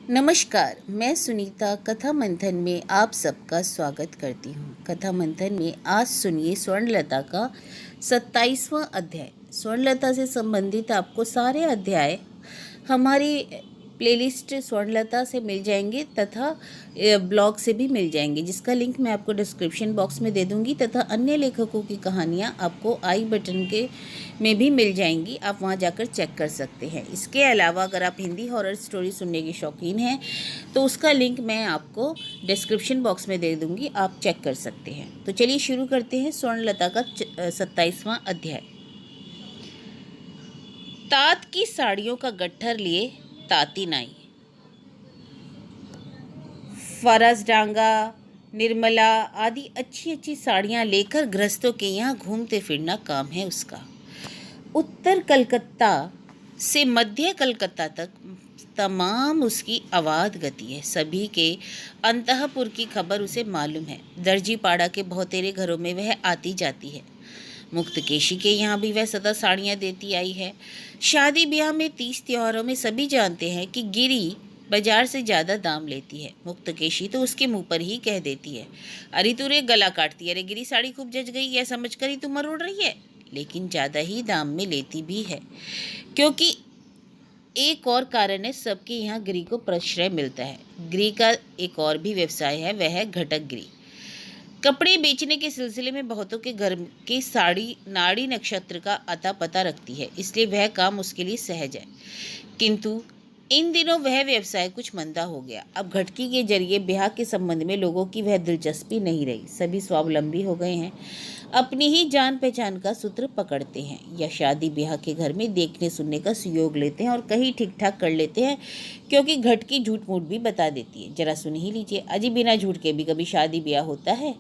नमस्कार, मैं सुनीता कथा मंथन में आप सबका स्वागत करती हूँ। कथा मंथन में आज सुनिए स्वर्णलता का 27वां अध्याय। स्वर्णलता से संबंधित आपको सारे अध्याय हमारी प्लेलिस्ट स्वर्णलता से मिल जाएंगे तथा ब्लॉग से भी मिल जाएंगे, जिसका लिंक मैं आपको डिस्क्रिप्शन बॉक्स में दे दूंगी तथा अन्य लेखकों की कहानियाँ आपको आई बटन के में भी मिल जाएंगी। आप वहां जाकर चेक कर सकते हैं। इसके अलावा अगर आप हिंदी हॉरर स्टोरी सुनने के शौकीन हैं तो उसका लिंक मैं आपको डिस्क्रिप्शन बॉक्स में दे दूंगी, आप चेक कर सकते हैं। तो चलिए शुरू करते हैं स्वर्णलता का 27वां अध्याय। तात की साड़ियों का गट्ठर लिए तातिन आई। फरस डांगा, निर्मला आदि अच्छी अच्छी साड़ियाँ लेकर गृहस्थों के यहाँ घूमते फिरना काम है उसका। उत्तर कलकत्ता से मध्य कलकत्ता तक तमाम उसकी अवाध गति है। सभी के अंतःपुर की खबर उसे मालूम है। दर्जी पाड़ा के बहुतेरे घरों में वह आती जाती है। मुक्तकेशी के यहाँ भी वह सदा साड़ियाँ देती आई है। शादी ब्याह में, तीज त्योहारों में सभी जानते हैं कि गिरी बाजार से ज़्यादा दाम लेती है। मुक्तकेशी तो उसके मुंह पर ही कह देती है, अरे तू रे गला काटती है, अरे गिरी साड़ी खूब जच गई, यह समझ कर ही तू मरोड़ रही है। लेकिन ज़्यादा ही दाम में लेती भी है, क्योंकि एक और कारण है, सबके यहाँ गिरी को प्रश्रय मिलता है। गिरी का एक और भी व्यवसाय है, वह है घटक गिरी। कपड़े बेचने के सिलसिले में बहुतों के घर की साड़ी नाड़ी नक्षत्र का अता पता रखती है, इसलिए वह काम उसके लिए सहज है। किंतु इन दिनों वह व्यवसाय कुछ मंदा हो गया। अब घटकी के जरिए ब्याह के संबंध में लोगों की वह दिलचस्पी नहीं रही। सभी स्वावलंबी हो गए हैं, अपनी ही जान पहचान का सूत्र पकड़ते हैं या शादी ब्याह के घर में देखने सुनने का सुयोग लेते हैं और कहीं ठीक ठाक कर लेते हैं, क्योंकि घटकी झूठ मूठ भी बता देती है। जरा सुन ही लीजिए, अजी बिना झूठ के भी कभी शादी ब्याह होता है।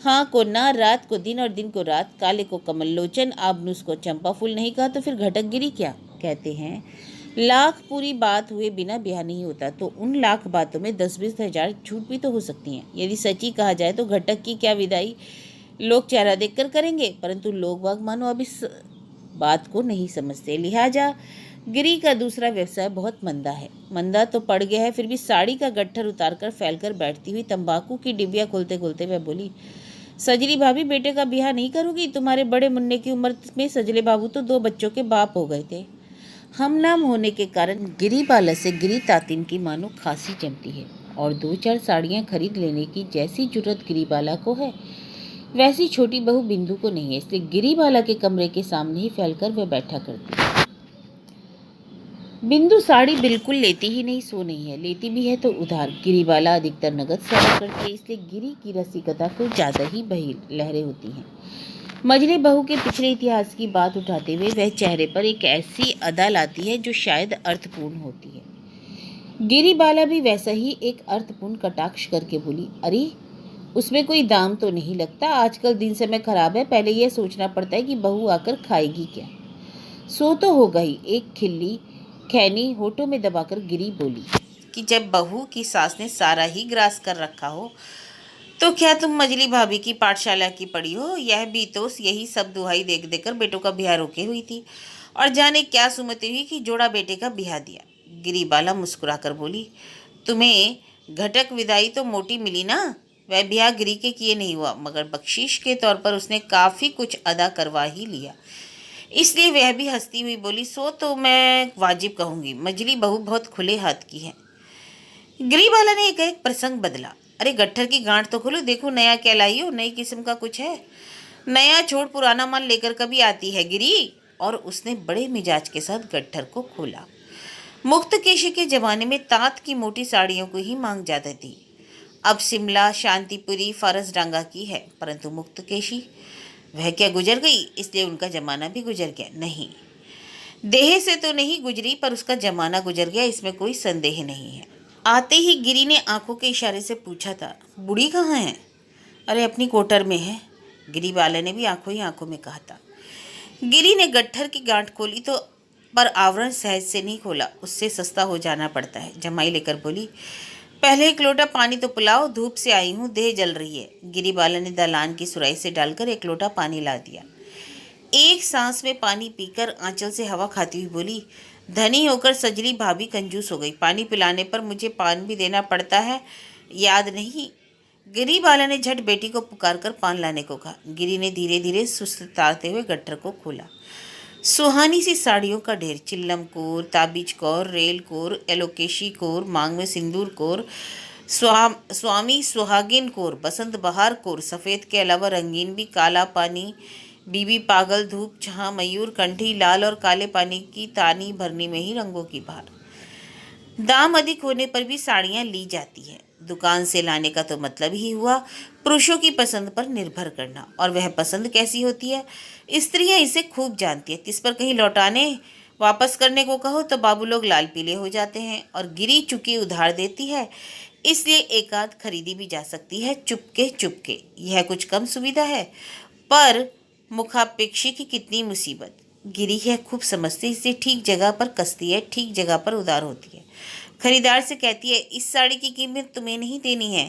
हाँ को ना, रात को दिन और दिन को रात, काले को कमल लोचन, आबनूस को चंपा फूल नहीं कहा तो फिर घटकगिरी क्या कहते हैं। लाख पूरी बात हुए बिना ब्याह नहीं होता, तो उन लाख बातों में 10-20 हजार झूठ भी तो हो सकती हैं। यदि सच्ची कहा जाए तो घटक की क्या विदाई लोग चेहरा देखकर करेंगे, परंतु लोग बाग मानो अब इस बात को नहीं समझते। लिहाजा गिरी का दूसरा व्यवसाय बहुत मंदा है। मंदा तो पड़ गया है, फिर भी साड़ी का गट्ठर उतारकर फैलकर बैठती हुई तंबाकू की डिबिया खोलते खोलते वह बोली, सजली भाभी बेटे का ब्याह नहीं करोगी? तुम्हारे बड़े मुन्ने की उम्र में सजले बाबू तो 2 बच्चों के बाप हो गए थे। हम नाम होने के कारण गिरी बाला से गिरी तातिन की मानो खांसी जमती है, और 2-4 साड़ियाँ खरीद लेने की जैसी जुर्रत गिरी बाला को है वैसी छोटी बहू बिंदु को नहीं है। इसलिए गिरी बाला के कमरे के सामने ही फैलकर वह बैठा करती है। बिंदु साड़ी बिल्कुल लेती ही नहीं, सो नहीं है, लेती भी है तो उधार। गिरी बाला अधिकतर नगद सेवा करती है, इसलिए गिरी की रसिकता कुछ ज़्यादा ही बही लहरें होती हैं। मजरे बहू के पिछले इतिहास की बात उठाते हुए वह चेहरे पर एक ऐसी अदा लाती है जो शायद अर्थपूर्ण होती है। गिरी बाला भी वैसा ही एक अर्थपूर्ण कटाक्ष करके बोली, अरे उसमें कोई दाम तो नहीं लगता? आजकल दिन समय खराब है, पहले यह सोचना पड़ता है कि बहू आकर खाएगी क्या। सो तो हो गई। एक खिल्ली खैनी होठों में दबाकर गिरी बोली कि जब बहू की सास ने सारा ही ग्रास कर रखा हो तो क्या तुम मजली भाभी की पाठशाला की पढ़ी हो? यह भी तो यही सब दुहाई देख देकर बेटों का ब्याह रोके हुई थी, और जाने क्या सुमति हुई कि जोड़ा बेटे का ब्याह दिया। गिरी बाला मुस्कुराकर बोली, तुम्हें घटक विदाई तो मोटी मिली ना? वह ब्याह गिरी के किए नहीं हुआ, मगर बख्शीश के तौर पर उसने काफ़ी कुछ अदा करवा ही लिया। इसलिए वह भी हंसती हुई बोली, सो तो मैं वाजिब कहूँगी, मजली बहू बहुत खुले हाथ की है। गिरीबाला ने एक प्रसंग बदला, अरे गट्ठर की गांठ तो खोलो, देखो नया क्या लाई हो, नई किस्म का कुछ है? नया छोड़ पुराना माल लेकर कभी आती है गिरी? और उसने बड़े मिजाज के साथ गट्ठर को खोला। मुक्तकेशी के जमाने में तात की मोटी साड़ियों को ही मांग जाती थी। अब शिमला, शांतिपुरी, फरस डांगा की है, परंतु मुक्तकेशी वह क्या गुजर गई, इसलिए उनका जमाना भी गुजर गया? नहीं, देह से तो नहीं गुजरी, पर उसका जमाना गुजर गया, इसमें कोई संदेह नहीं है। आते ही गिरी ने आंखों के इशारे से पूछा था, बूढ़ी कहाँ है? अरे अपनी कोटर में है, गिरी बाला ने भी आंखों ही आंखों में कहा था। गिरी ने गट्ठर की गांठ खोली तो पर आवरण सहज से नहीं खोला, उससे सस्ता हो जाना पड़ता है। जमाई लेकर बोली, पहले एक लोटा पानी तो पिलाओ, धूप से आई हूँ, देह जल रही है। गिरी बाला ने दालान की सुराही से डालकर एक लोटा पानी ला दिया। एक सांस में पानी पीकर आंचल से हवा खाती हुई बोली, धनी होकर सजली भाभी कंजूस हो गई। पानी पिलाने पर मुझे पान भी देना पड़ता है, याद नहीं? गिरी बाला ने झट बेटी को पुकार कर पान लाने को कहा। गिरी ने धीरे धीरे सुस्ताते हुए गट्ठर को खोला। सुहानी सी साड़ियों का ढेर, चिल्लम कोर, ताबीज Kaur, rail core, Elokeshi core, मांग में सिंदूर कोर, स्वामी सुहागिन कोर, बसंत बहार कोर, सफ़ेद के अलावा रंगीन भी, काला पानी, बीबी पागल, धूप छां, मयूर कंठी, लाल और काले पानी की तानी भरनी में ही रंगों की बहार। दाम अधिक होने पर भी साड़ियाँ ली जाती है। दुकान से लाने का तो मतलब ही हुआ पुरुषों की पसंद पर निर्भर करना, और वह पसंद कैसी होती है स्त्रियां इसे खूब जानती है। किस पर कहीं लौटाने वापस करने को कहो तो बाबू लोग लाल पीले हो जाते हैं, और गिरी चुकी उधार देती है, इसलिए एक आध खरीदी भी जा सकती है चुपके चुपके। यह कुछ कम सुविधा है, पर मुखापेक्षी की कितनी मुसीबत। गिरी है खूब समझती, इसलिए ठीक जगह पर कसती है, ठीक जगह पर उधार होती है। खरीदार से कहती है, इस साड़ी की कीमत तुम्हें नहीं देनी है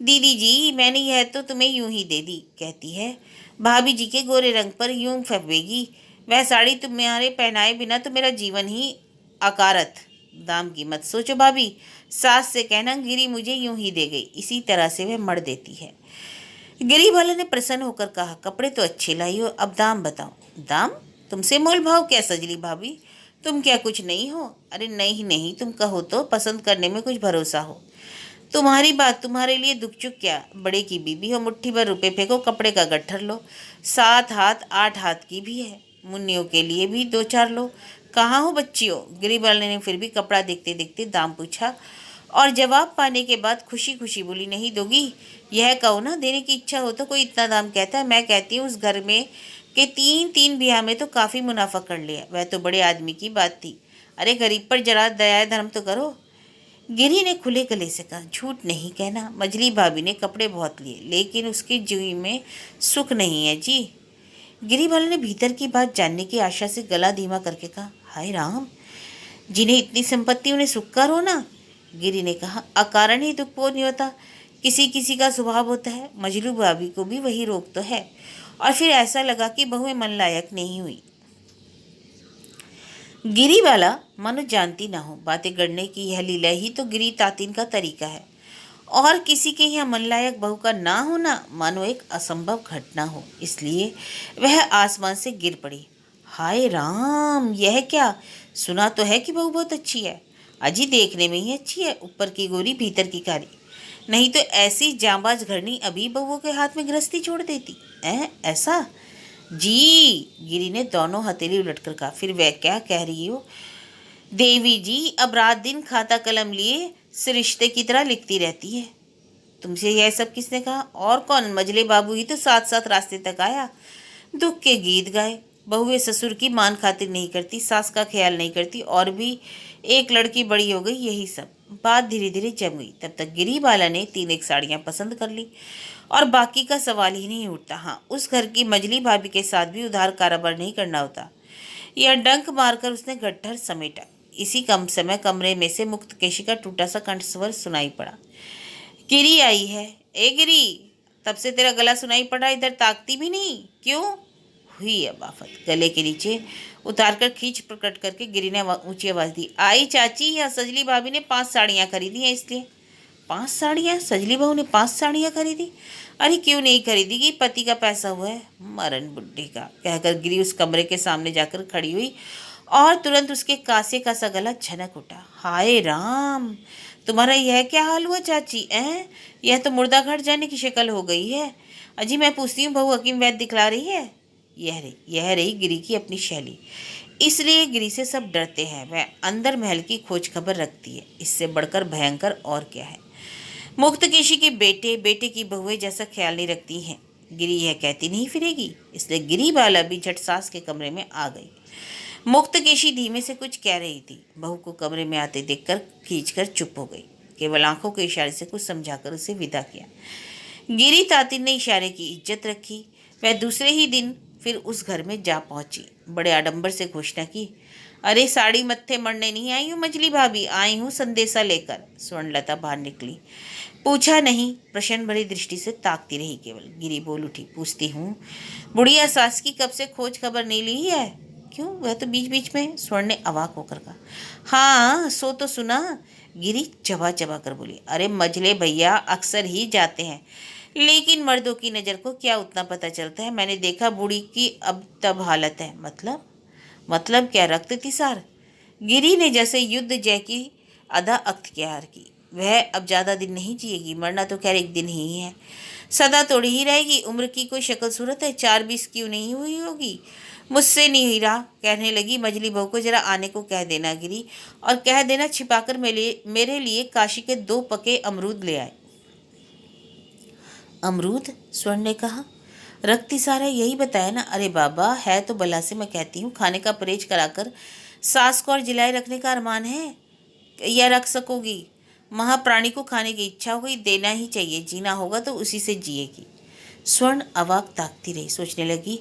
दीदी जी, मैंने यह तो तुम्हें यूं ही दे दी। कहती है, भाभी जी के गोरे रंग पर यूं फबेगी, वह साड़ी तुम्हारे पहनाए बिना तो मेरा जीवन ही अकारत। दाम की मत सोचो भाभी, सास से कहना गिरी मुझे यूं ही दे गई। इसी तरह से वह मर देती है। गिरी वाले ने प्रसन्न होकर कहा, कपड़े तो अच्छे लाई हो, अब दाम बताओ। दाम? तुमसे मोल भाव क्या सजली भाभी, तुम क्या कुछ नहीं हो? अरे नहीं नहीं, तुम कहो तो पसंद करने में कुछ भरोसा हो। तुम्हारी बात, तुम्हारे लिए दुख चुक क्या? बड़े की बीबी हो, मुट्ठी भर रुपए फेंको, कपड़े का गट्ठर लो, 7 हाथ 8 हाथ की भी है, मुन्नियों के लिए भी 2 4 लो। कहाँ हो बच्चियों? गिरी वाले ने फिर भी कपड़ा देखते देखते दाम पूछा, और जवाब पाने के बाद खुशी खुशी बोली, नहीं दोगी? यह कहो ना, देने की इच्छा हो तो कोई इतना दाम कहता है। मैं कहती हूँ उस घर में के 3 3 ब्याह में तो काफ़ी मुनाफा कर लिया। वह तो बड़े आदमी की बात थी। अरे गरीब पर जरा दया धर्म तो करो। गिरी ने खुले गले से कहा, झूठ नहीं कहना, मजली भाभी ने कपड़े बहुत लिए, लेकिन उसकी जी में सुख नहीं है जी। गिरी वाले ने भीतर की बात जानने की आशा से गला धीमा करके कहा, हाय राम, जिन्हें इतनी संपत्ति उन्हें सुख का रोना। गिरी ने कहा, अकारण ही दुख नहीं होता, किसी किसी का स्वभाव होता है। मजलू भाभी को भी वही रोग तो है। और फिर ऐसा लगा कि बहुएं मन लायक नहीं हुई। गिरी वाला मानो जानती ना हो, बातें गढ़ने की यह लीला ही तो गिरी तातीन का तरीका है, और किसी के यहाँ मन लायक बहू का ना होना मानो एक असंभव घटना हो। इसलिए वह आसमान से गिर पड़ी। हाय राम, यह क्या? सुना तो है कि बहू बहुत अच्छी है। अजी देखने में ही अच्छी है, ऊपर की गोरी भीतर की कारी, नहीं तो ऐसी जांबाज घरनी अभी बहुओं के हाथ में गृहस्थी छोड़ देती। ऐसा? जी, गिरी ने दोनों हथेली उलटकर कहा। फिर वह क्या कह रही हो? देवी जी अब रात दिन खाता कलम लिए रिश्ते की तरह लिखती रहती है। तुमसे यह सब किसने कहा? और कौन, मजले बाबू ही तो साथ साथ रास्ते तक आया, दुख के गीत गाए। बहुएं ससुर की मान खातिर नहीं करती, सास का ख्याल नहीं करती, और भी एक लड़की बड़ी हो गई, यही सब। बात धीरे धीरे जम गई। तब तक गिरी बाला ने 3 1 साड़ियाँ पसंद कर ली, और बाकी का सवाल ही नहीं उठता। हाँ, उस घर की मजली भाभी के साथ भी उधार कारोबार नहीं करना होता। यह डंक मारकर उसने गट्ठर समेटा। इसी कम समय कमरे में से मुक्तकेशी का टूटा सा कंठस्वर सुनाई पड़ा। गिरी आई है। ए गिरी, तब से तेरा गला सुनाई पड़ा, इधर ताकती भी नहीं, क्यों? हुई अब आफत। गले के नीचे उतारकर खींच प्रकट करके गिरी ने ऊंची आवाज दी, आई चाची, या सजली भाभी ने 5 साड़ियाँ खरीदी हैं इसलिए। 5 साड़ियाँ? सजली बहू ने 5 साड़ियाँ खरीदी? अरे क्यों नहीं खरीदी, कि पति का पैसा हुआ है, मरण बुड्ढे का, कहकर गिरी उस कमरे के सामने जाकर खड़ी हुई, और तुरंत उसके कासे का सा गला झनक उठा। हाय राम, तुम्हारा यह क्या हाल हुआ चाची? यह तो मुर्दा घट जाने की शक्ल हो गई है। अजी मैं पूछती हूँ, बहू हकीम वैद्य दिखला रही है? यह रही गिरी की अपनी शैली। इसलिए गिरी से सब डरते हैं। वह अंदर महल की खोज खबर रखती है, इससे बढ़कर भयंकर और क्या है। मुक्तकेशी के बेटे बेटे की बहुएं जैसा ख्याल नहीं रखती हैं। गिरी यह कहती नहीं फिरेगी, इसलिए गिरी बाला भी झट सास के कमरे में आ गई। मुक्तकेशी धीमे से कुछ कह रही थी। बहू को कमरे में आते देखकर खींचकर चुप हो गई, केवल आंखों के इशारे से कुछ समझाकर उसे विदा किया। गिरी तातिन ने इशारे की इज्जत रखी। वह दूसरे ही दिन फिर उस घर में जा पहुंची। बड़े आडंबर से घोषणा की, अरे साड़ी मत्थे मरने नहीं आई हूँ मजली भाभी, आई हूँ संदेशा लेकर। स्वर्णलता बाहर निकली। पूछा नहीं, प्रश्न भरी दृष्टि से ताकती रही केवल। गिरी बोल उठी, पूछती हूँ, बुढ़िया सास की कब से खोज खबर नहीं ली है? क्यों, वह तो बीच बीच में, स्वर्ण ने अवाक होकर कहा। हाँ सो तो सुना, गिरी चबा चबा कर बोली। अरे मझले भैया अक्सर ही जाते हैं, लेकिन मर्दों की नज़र को क्या उतना पता चलता है। मैंने देखा बूढ़ी की अब तब हालत है। मतलब क्या, रक्त तिसार? गिरी ने जैसे युद्ध जय की अदा अख्तियार की। वह अब ज़्यादा दिन नहीं जिएगी, मरना तो खैर एक दिन ही है, सदा थोड़ी ही रहेगी। उम्र की कोई शक्ल सूरत है, 4-20 क्यों नहीं हुई होगी। मुझसे नहीं हुई रहा। कहने लगी, मजली बहू को जरा आने को कह देना गिरी, और कह देना छिपाकर मेरे लिए काशी के 2 पके अमरूद ले आए। अमरूद? स्वर्ण ने कहा। रक्ति सारा यही बताया ना। अरे बाबा, है तो बला से मैं कहती हूँ, खाने का परहेज कराकर सास को और जिलाए रखने का अरमान है या रख सकोगी? महाप्राणी को खाने की इच्छा हो गई, देना ही चाहिए। जीना होगा तो उसी से जिएगी। स्वर्ण अवाक ताकती रही, सोचने लगी,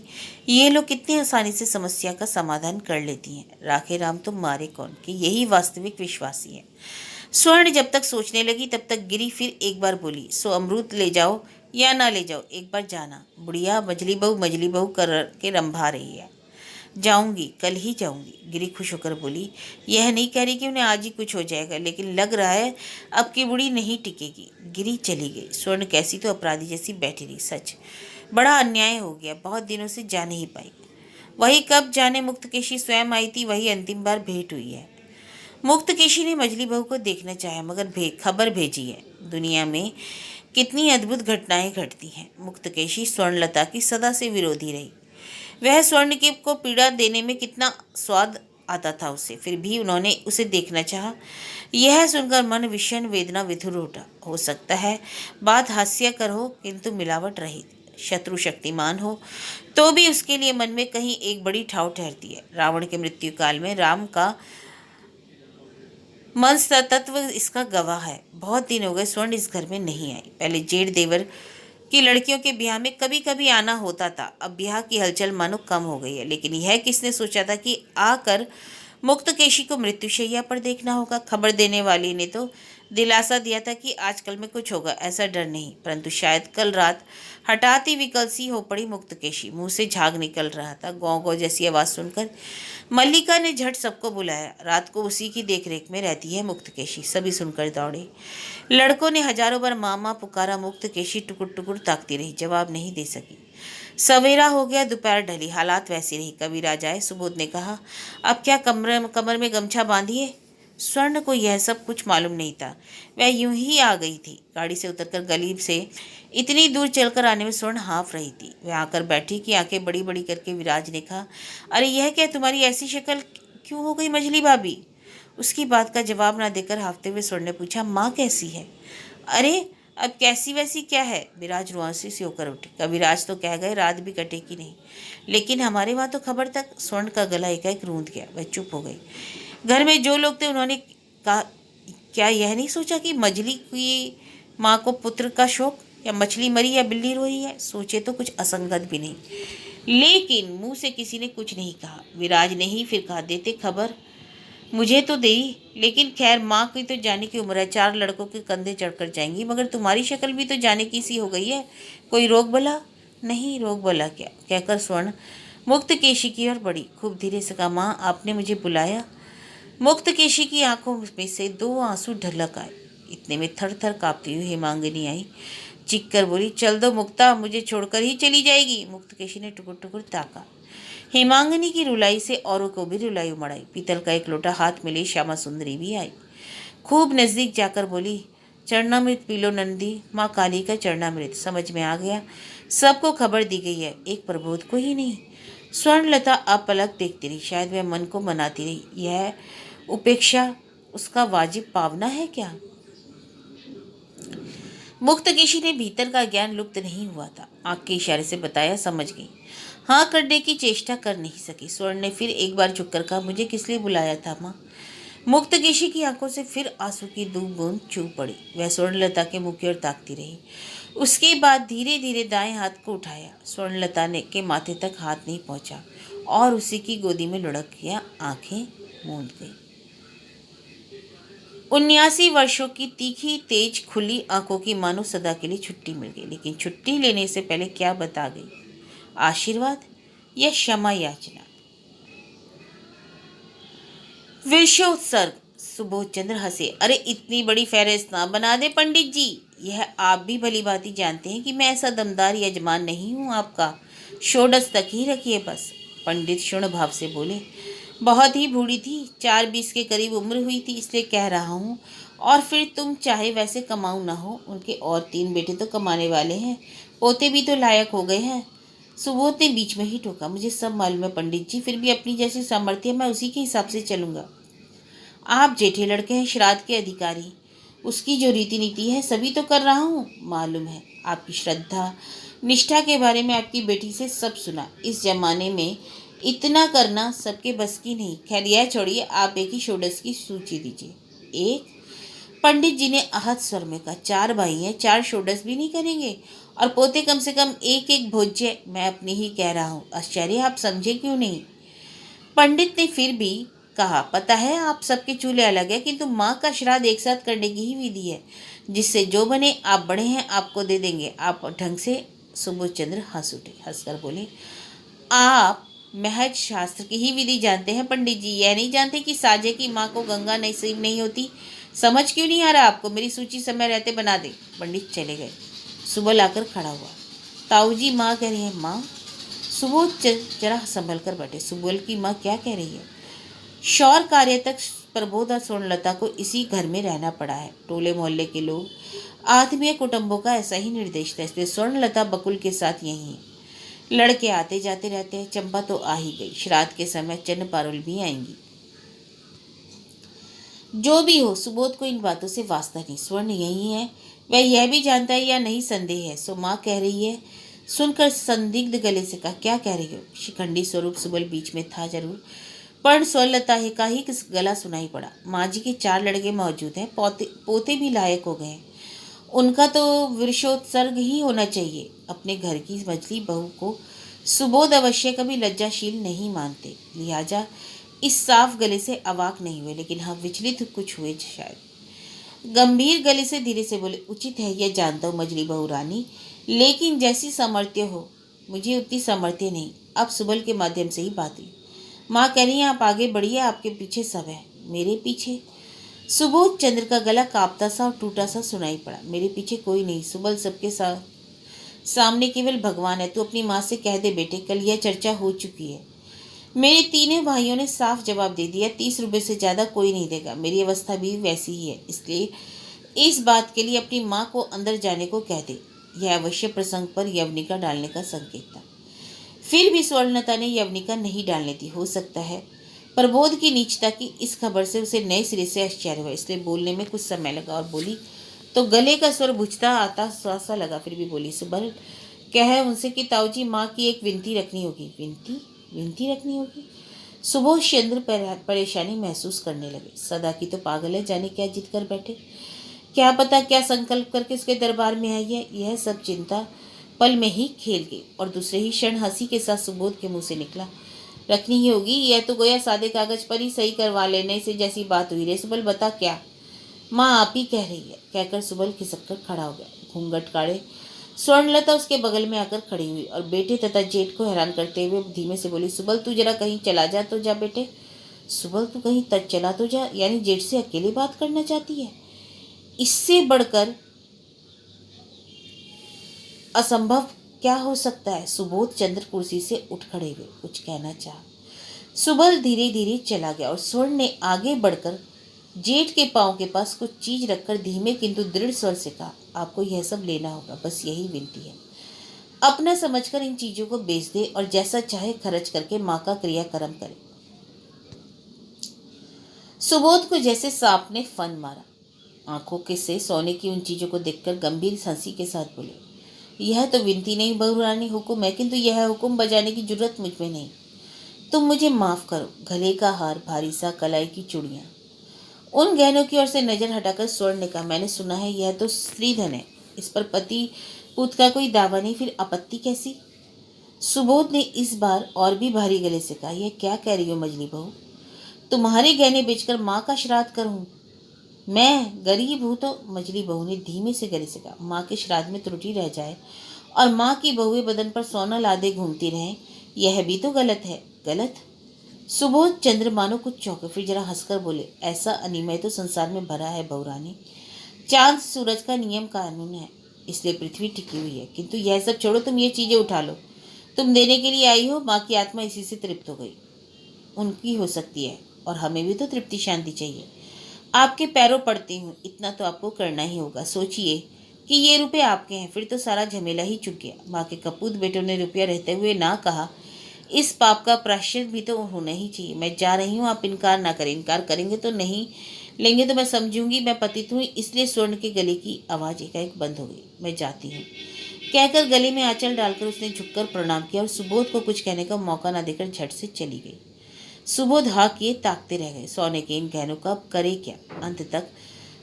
ये लोग कितनी आसानी से समस्या का समाधान कर लेती हैं। राखे राम तो मारे कौन, कि यही वास्तविक विश्वासी है। स्वर्ण जब तक सोचने लगी तब तक गिरी फिर एक बार बोली, सो अमरूद ले जाओ या ना ले जाओ, एक बार जाना। बुढ़िया मजली बहू कर के रंभा रही है। जाऊंगी, कल ही जाऊंगी, गिरी खुश होकर बोली। यह नहीं कह रही कि उन्हें आज ही कुछ हो जाएगा, लेकिन लग रहा है अब की बूढ़ी नहीं टिकेगी। गिरी चली गई। स्वर्ण कैसी तो अपराधी जैसी बैठी रही। सच बड़ा अन्याय हो गया, बहुत दिनों से जा नहीं पाई। वही कब जाने मुक्तकेशी स्वयं आई थी, वही अंतिम बार भेंट हुई है। मुक्तकेशी ने मजली बहू को देखना चाहा, मगर खबर भेजी है। दुनिया में कितनी अद्भुत घटनाएं घटती हैं। मुक्तकेशी स्वर्णलता की सदा से विरोधी रही। वह स्वर्ण की को पीड़ा देने में कितना स्वाद आता था उसे, फिर भी उन्होंने उसे देखना चाहा। यह सुनकर मन विषण वेदना विधुर उठा। हो सकता है बात हास्यकर हो, किंतु मिलावट रहित। शत्रु शक्तिमान हो तो भी उसके लिए मन में कहीं एक बड़ी ठाव ठहरती है। रावण के मृत्यु काल में राम का मन तत्व इसका गवाह है। बहुत दिन हो गए स्वर्ण इस घर में नहीं आई। पहले जेठ देवर की लड़कियों के ब्याह में कभी कभी आना होता था, अब ब्याह की हलचल मानो कम हो गई है। लेकिन यह किसने सोचा था कि आकर मुक्तकेशी को मृत्युशैया पर देखना होगा। खबर देने वाली ने तो दिलासा दिया था कि आजकल में कुछ होगा, ऐसा डर नहीं। परंतु शायद कल रात हठात ही विकल सी हो पड़ी मुक्तकेशी। मुंह से झाग निकल रहा था। गौ गौ जैसी आवाज़ सुनकर मल्लिका ने झट सबको बुलाया। रात को उसी की देखरेख में रहती है मुक्तकेशी। सभी सुनकर दौड़े। लड़कों ने हजारों बार माँ माँ पुकारा। मुक्तकेशी टुकुर टुकुर ताकती रही, जवाब नहीं दे सकी। सवेरा हो गया, दोपहर ढली, हालात वैसी रही। कविराज आए। सुबोध ने कहा, अब क्या कमर में गमछा बांधिए? स्वर्ण को यह सब कुछ मालूम नहीं था। वह यूं ही आ गई थी। गाड़ी से उतरकर गली से इतनी दूर चलकर आने में स्वर्ण हाँफ रही थी। वह आकर बैठी कि आंखें बड़ी बड़ी करके विराज ने कहा, अरे यह क्या, तुम्हारी ऐसी शक्ल क्यों हो गई मझली भाभी? उसकी बात का जवाब ना देकर हाफते हुए स्वर्ण ने पूछा, माँ कैसी है? अरे अब कैसी वैसी क्या है? विराज रुआंसे से होकर उठे। कविराज तो कह गए रात भी कटेगी नहीं, लेकिन हमारे वहाँ तो खबर तक। स्वर्ण का गला एकाएक रूंध गया। वह चुप हो गई। घर में जो लोग थे उन्होंने कहा, क्या यह नहीं सोचा कि मछली की माँ को पुत्र का शोक, या मछली मरी या बिल्ली रोई है? सोचे तो कुछ असंगत भी नहीं, लेकिन मुंह से किसी ने कुछ नहीं कहा। विराज ने ही फिर कहा, देते खबर मुझे तो दे, लेकिन खैर माँ की तो जाने की उम्र है, 4 लड़कों के कंधे चढ़कर जाएंगी। मगर तुम्हारी शक्ल भी तो जाने की सी हो गई है, कोई रोग बला? नहीं, रोग बला क्या, कहकर स्वर्ण मुक्तकेशी की ओर बढ़ी। खूब धीरे से कहा, माँ आपने मुझे बुलाया? मुक्तकेशी की आंखों में से 2 आंसू ढलक आए। इतने में थर थर कांपती हुई हेमांगिनी आई। चीख कर बोली, चल दो मुक्ता, मुझे छोड़कर ही चली जाएगी? मुक्तकेशी ने टुकुर टुकुर ताका। हेमांगिनी की रुलाई से औरों को भी रुलाई उमड़ आई। पीतल का एक लोटा हाथ में ले श्यामा सुंदरी भी आई। खूब नजदीक जाकर बोली, चरणामृत पी लो नंदी, माँ काली का चरणामृत। समझ में आ गया, सबको खबर दी गई है, एक प्रबोध को ही नहीं। स्वर्णलता अपलक देखती रही। शायद वह मन को मनाती रही, यह उपेक्षा उसका वाजिब पावना है क्या? मुक्तकेशी ने भीतर का ज्ञान लुप्त नहीं हुआ था। आंख के इशारे से बताया, समझ गई। हाँ करने की चेष्टा कर नहीं सकी। स्वर्ण ने फिर एक बार झुककर कहा, मुझे किस लिए बुलाया था माँ? मुक्तकेशी की आंखों से फिर आंसू की 2 बूंद छू पड़ी। वह स्वर्णलता के मुख की ओर ताकती रही। उसके बाद धीरे धीरे दाएं हाथ को उठाया। स्वर्णलता ने के माथे तक हाथ नहीं पहुंचा और उसी की गोदी में लुढ़क गया। आंखें मूंद गई। 79 वर्षों की तीखी तेज खुली आंखों की मानो सदा के लिए छुट्टी मिल गई। लेकिन छुट्टी लेने से पहले क्या बता गई? आशीर्वाद या क्षमा याचना? विश्वोत्सर्ग। सुबोध चंद्र हंसे। अरे इतनी बड़ी फहरिस्त ना बना दे पंडित जी। यह आप भी भली भांति जानते हैं कि मैं ऐसा दमदार यजमान नहीं हूँ आपका। षोडश तक ही रखिए बस। पंडित क्षुण भाव से बोले। बहुत ही बूढ़ी थी, 4-20 के करीब उम्र हुई थी, इसलिए कह रहा हूँ। और फिर तुम चाहे वैसे कमाऊ ना हो, उनके और 3 बेटे तो कमाने वाले हैं, पोते भी तो लायक हो गए हैं। सुबोध ने बीच में ही टोका। मुझे सब मालूम है पंडित जी, फिर भी अपनी जैसी सामर्थ्य मैं उसी के हिसाब से चलूंगा। आप जेठे लड़के हैं, श्राद्ध के अधिकारी। उसकी जो रीति नीति है सभी तो कर रहा हूँ। मालूम है आपकी श्रद्धा निष्ठा के बारे में, आपकी बेटी से सब सुना। इस जमाने में इतना करना सबके बस की नहीं। खैर यह छोड़िए, आप एक ही षोडश की सूची दीजिए। एक। पंडित जी ने आहत स्वर में कहा। 4 भाई हैं, 4 षोडश भी नहीं करेंगे? और पोते कम से कम एक एक भोज्य। मैं अपनी ही कह रहा हूँ। आश्चर्य, आप समझे क्यों नहीं? पंडित ने फिर भी कहा। पता है आप सबके चूल्हे अलग है, किंतु माँ का श्राद्ध एक साथ करने की ही विधि है, जिससे जो बने, आप बड़े हैं, आपको दे देंगे। आप ढंग से। सुबोध चंद्र हंस उठे, हंसकर बोले। आप महज शास्त्र की ही विधि जानते हैं पंडित जी, यह नहीं जानते कि साजे की माँ को गंगा नसीब नहीं होती। समझ क्यों नहीं आ रहा आपको? मेरी सूची समय रहते बना दे। पंडित चले गए। सुबह आकर खड़ा हुआ। ताऊ जी, माँ कह रही है। माँ? सुबोध जरा संभल कर बैठे। सुबोध की माँ क्या कह रही है? शौर कार्य तक प्रबोध और स्वर्णलता को इसी घर में रहना पड़ा है। टोले मोहल्ले के लोग, आत्मीय कुटुंबों का ऐसा ही निर्देश था, इसलिए स्वर्णलता बकुल के साथ यही है। लड़के आते जाते रहते हैं। चंपा तो आ ही गई। श्राद्ध के समय चन्न पारुल भी आएंगी। जो भी हो, सुबोध को इन बातों से वास्ता नहीं। स्वर्ण यही है, वह यह भी जानता है या नहीं संदेह है। सो माँ कह रही है। सुनकर संदिग्ध गले से कहा। क्या कह रही हो? शिखंडी स्वरूप सुबल बीच में था जरूर, पर स्वरलता का ही गला सुनाई पड़ा। माँ जी के 4 लड़के मौजूद हैं, पोते भी लायक हो गए। उनका तो विरशोत्सर्ग ही होना चाहिए। अपने घर की मझली बहू को सुबोध अवश्य कभी लज्जाशील नहीं मानते, लिहाजा इस साफ गले से अवाक नहीं हुए, लेकिन हाँ विचलित कुछ हुए शायद। गंभीर गले से धीरे से बोले। उचित है यह जानता हूँ मजली बहू रानी, लेकिन जैसी सामर्थ्य हो, मुझे उतनी सामर्थ्य नहीं। अब सुबल के माध्यम से ही बात हुई। माँ कह रही है आप आगे बढ़िए, आपके पीछे सब है। मेरे पीछे? सुबोध चंद्र का गला कांपता सा और टूटा सा सुनाई पड़ा। मेरे पीछे कोई नहीं सुबल, सबके सामने केवल भगवान है। तू अपनी माँ से कह दे बेटे, कल यह चर्चा हो चुकी है। मेरे तीनों भाइयों ने साफ जवाब दे दिया, 30 रुपये से ज़्यादा कोई नहीं देगा। मेरी अवस्था भी वैसी ही है, इसलिए इस बात के लिए अपनी माँ को अंदर जाने को कह दे। यह अवश्य प्रसंग पर यवनिका डालने का संकेत था। फिर भी स्वर्णलता ने यवनिका नहीं डालने दी। हो सकता है प्रबोध की नीचता की इस खबर से उसे नए सिरे से आश्चर्य हुआ, इसलिए बोलने में कुछ समय लगा और बोली तो गले का स्वर बुझता आता सा लगा। फिर भी बोली। सुबल कह उनसे कि ताऊ जी, माँ की एक विनती रखनी होगी। विनती? विनती रखनी होगी? सुबोध चंद्र परेशानी महसूस करने लगे। सदा की तो पागल है, जाने क्या जिद कर बैठे। क्या पता क्या संकल्प करके उसके दरबार में आई है। यह सब चिंता पल में ही खेल गई और दूसरे ही क्षण हंसी के साथ सुबोध के मुंह से निकला। रखनी ही होगी, यह तो गोया सादे कागज पर ही सही करवा लेने से जैसी बात हुई। रे सुबल बता क्या? माँ आप ही कह रही है, कहकर सुबल खिसक कर खड़ा हो गया। घूंघट काढ़े स्वर्णलता उसके बगल में आकर खड़ी हुई और बेटे तथा जेठ को हैरान करते हुए धीमे से बोली। सुबल तू जरा कहीं चला जा तो जा बेटे। सुबल तू कहीं तक चला तो जा, यानी जेठ से अकेले बात करना चाहती है? इससे बढ़कर असंभव क्या हो सकता है? सुबोध चंद्र कुर्सी से उठ खड़े हुए, कुछ कहना चाहा। सुबल धीरे धीरे चला गया और स्वर्ण ने आगे बढ़कर जेठ के पांव के पास कुछ चीज रखकर धीमे किंतु दृढ़ स्वर से कहा। आपको यह सब लेना होगा, बस यही विनती है। अपना समझकर इन चीजों को बेच दे और जैसा चाहे खर्च करके माँ का क्रियाक्रम करे। सुबोध को जैसे सांप ने फन मारा। आंखों के से सोने की उन चीजों को देखकर गंभीर हंसी के साथ बोले। यह तो विनती नहीं बहू रानी, हुक्म है, किंतु यह हुक्म बजाने की जरूरत मुझ में नहीं। तुम मुझे माफ करो। गले का हार, भारी सा कलाई की चूड़ियां। उन गहनों की ओर से नजर हटाकर स्वर्ण ने कहा। मैंने सुना है यह तो स्त्रीधन है, इस पर पति पुत का कोई दावा नहीं, फिर आपत्ति कैसी? सुबोध ने इस बार और भी भारी गले से कहा। यह क्या कह रही हो मजली बहू? तुम्हारे गहने बेचकर माँ का श्राद्ध करूं? मैं गरीब हूं तो? मजली बहू ने धीमे से गले से कहा। माँ के श्राद्ध में त्रुटि रह जाए और माँ की बहुएं बदन पर सोना लादे घूमती रहें, यह भी तो गलत है। गलत? सुबोध चंद्र मानो कुछ चौंके, फिर जरा हंसकर बोले, ऐसा अनिमय तो संसार में भरा है बहुरानी। चांद सूरज का नियम कानून है, इसलिए पृथ्वी टिकी हुई है। किंतु यह सब छोड़ो, तुम ये चीजें उठा लो। तुम देने के लिए आई हो, माँ की आत्मा इसी से तृप्त हो गई। उनकी हो सकती है, और हमें भी तो तृप्ति शांति चाहिए। आपके पैरों पड़ती हूँ, इतना तो आपको करना ही होगा। सोचिए कि ये रुपए आपके हैं, फिर तो सारा झमेला ही चुक गया। माँ के कपूत बेटों ने रुपया रहते हुए ना कहा, इस पाप का प्रायश्चित भी तो होना ही चाहिए। मैं जा रही हूँ, आप इनकार ना करें। इनकार करेंगे तो नहीं लेंगे तो मैं समझूंगी मैं पतित हूँ। इसलिए स्वर्ण के गले की आवाज़ एकाएक बंद हो गई। मैं जाती हूँ, कहकर गले में आंचल डालकर उसने झुककर प्रणाम किया और सुबोध को कुछ कहने का मौका न देकर झट से चली गई। सुबोध हाँ किए ताकते रह गए। सोने के इन गहनों का अब करे क्या। अंत तक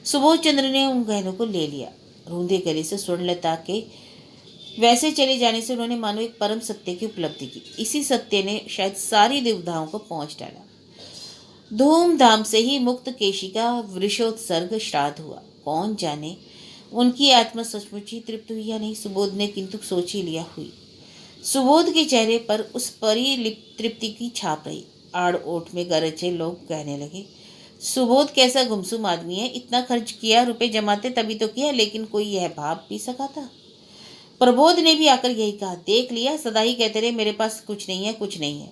सुबोध चंद्र ने उन गहनों को ले लिया। रूंधे गले से स्वर्णलता के वैसे चले जाने से उन्होंने मानो एक परम सत्य की उपलब्धि की। इसी सत्य ने शायद सारी देवताओं को पहुंच डाला। धूमधाम से ही मुक्त केशी का वृषोत्सर्ग श्राद्ध हुआ। कौन जाने उनकी आत्मा सचमुच ही तृप्त हुई या नहीं। सुबोध ने किंतु सोच ही लिया हुई। सुबोध के चेहरे पर उस तृप्ति की छाप रही। आड़ ओठ में गरजे लोग कहने लगे, सुबोध कैसा गुमसुम आदमी है। इतना खर्च किया, रुपए जमाते तभी तो किया, लेकिन कोई यह भाव पी सका था। प्रबोध ने भी आकर यही कहा, देख लिया, सदा ही कहते रहे मेरे पास कुछ नहीं है, कुछ नहीं है।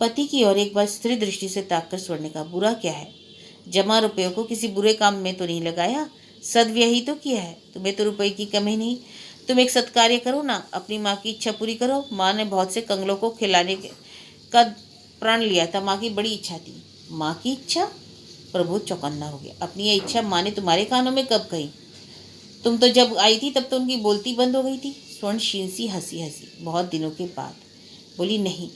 पति की ओर एक बार स्त्री दृष्टि से ताककर स्वर्ण का, बुरा क्या है। जमा रुपयों को किसी बुरे काम में तो नहीं लगाया, सदव्यय ही तो किया है। तुम्हें तो रुपए की कमी नहीं। तुम एक सत्कार्य करो ना, अपनी माँ की इच्छा पूरी करो। माँ ने बहुत से कंगलों को खिलाने का प्रण लिया था। माँ की बड़ी इच्छा थी। माँ की इच्छा? प्रबोध चौकन्ना हो गया। अपनी यह इच्छा माँ ने तुम्हारे कानों में कब कही? तुम तो जब आई थी तब तो उनकी बोलती बंद हो गई थी। स्वर्ण शीन सी हंसी बहुत दिनों के बाद बोली, नहीं,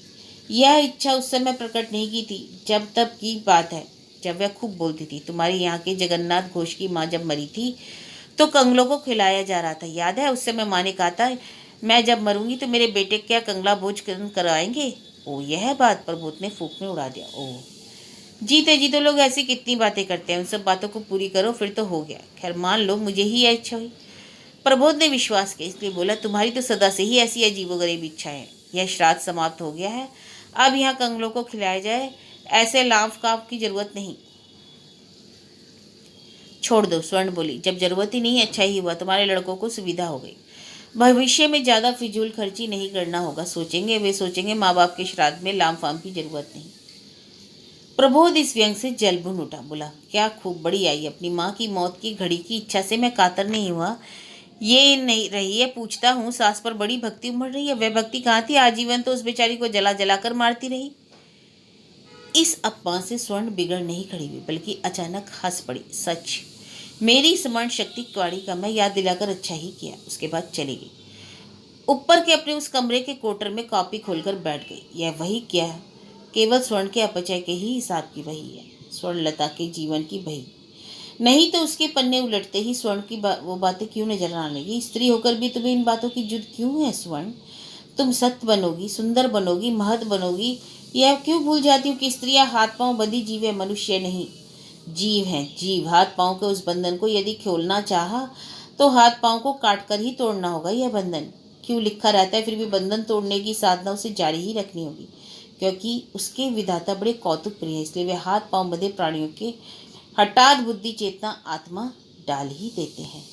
यह इच्छा उस समय प्रकट नहीं की थी। जब तब की बात है, जब वह खूब बोलती थी। तुम्हारे यहाँ के जगन्नाथ घोष की माँ जब मरी थी तो कंगलों को खिलाया जा रहा था, याद है? उस समय माँ ने कहा था, मैं जब मरूंगी तो मेरे बेटे क्या कंगला भोज कराएंगे। ओ यह बात प्रबोध ने फूक में उड़ा दिया। ओ जीते जी तो लोग ऐसी कितनी बातें करते हैं, उन सब बातों को पूरी करो, फिर तो हो गया। खैर मान लो मुझे ही यह इच्छा हुई। प्रबोध ने विश्वास किया, इसलिए बोला, तुम्हारी तो सदा से ही ऐसी अजीबोगरीब इच्छा है। यह श्राद्ध समाप्त हो गया है, अब यहाँ कंगलों को खिलाया जाए, ऐसे लाफ काफ की जरूरत नहीं। छोड़ दो, स्वर्ण बोली, जब जरूरत ही नहीं, अच्छा ही हुआ, तुम्हारे लड़कों को सुविधा हो गई। भविष्य में ज़्यादा फिजूल खर्ची नहीं करना होगा। वे सोचेंगे माँ बाप के श्राद्ध में लाम फाम की जरूरत नहीं। प्रबोध इस व्यंग से जल भुन उठा। बोला, क्या खूब बड़ी आई। अपनी माँ की मौत की घड़ी की इच्छा से मैं कातर नहीं हुआ। ये नहीं रही है, पूछता हूँ, सास पर बड़ी भक्ति उमड़ रही है। वह भक्ति कहाँ थी? आजीवन तो उस बेचारी को जला जला कर मारती रही। इस अपमान से स्वर्ण बिगड़ नहीं खड़ी हुई, बल्कि अचानक हंस पड़ी। सच, मेरी स्मरण शक्ति क्वाड़ी का, मैं याद दिलाकर अच्छा ही किया। उसके बाद चली गई। ऊपर के अपने उस कमरे के कोटर में कॉपी खोलकर बैठ गई। यह वही क्या है? केवल स्वर्ण के अपचय के ही हिसाब की वही है। स्वर्णलता के जीवन की वही, नहीं तो उसके पन्ने उलटते ही स्वर्ण की वो बातें क्यों नजर आने लगी? स्त्री होकर भी तुम्हें इन बातों की जुद क्यों है स्वर्ण? तुम सत्य बनोगी, सुंदर बनोगी, महत बनोगी, यह क्यों भूल जाती हो कि स्त्रियां हाथ पांव बंधी जीव है, मनुष्य नहीं। जीव है, जीव। हाथ पांव के उस बंधन को यदि खोलना चाहा तो हाथ पांव को काट कर ही तोड़ना होगा। यह बंधन क्यों लिखा रहता है, फिर भी बंधन तोड़ने की साधना उसे जारी ही रखनी होगी, क्योंकि उसके विधाता बड़े कौतुक प्रिय है। इसलिए वे हाथ पांव बंधे प्राणियों के हठात बुद्धि चेतना आत्मा डाल ही देते हैं।